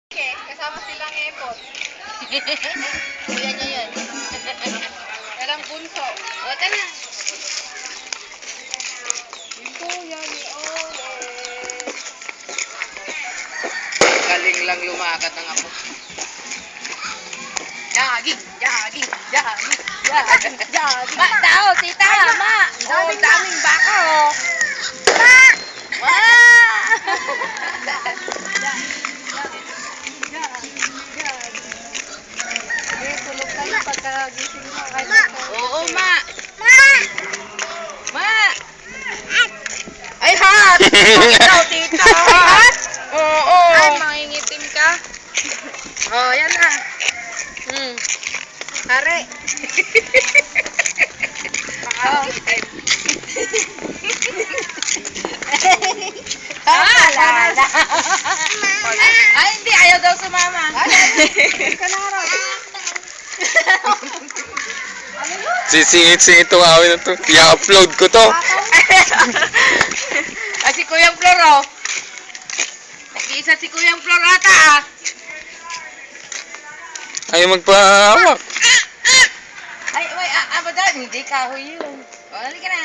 Kasama silang epot. Kuya niya yun. Walang bunso. O, tara. Yung kuya ni Ole. Galing lang lumakat ang ako. Jogging, jogging, jogging, jogging, jogging. Ma, tao, tita, ma. Oh, daming baka, oh. Ma! Ma! Tulog kayo pagkagising mo. Oo, ma. Ma! Ma! Ay, hot! Ikaw, tita. Hot? Oo. Ay, mangingitim ka. Oh, yan na. Pare. Pakangitim. Wala. Ay, hindi. Ayaw daw sumama. Sisingit-singit itong awin na to. I-upload ko to. Ay, si Kuyang Flor, oh. Nag-iisa si Kuyang Flor ata, ah. Ayaw magpahawak. Ay, wait, abad, hindi kahoy yun. O, halika na.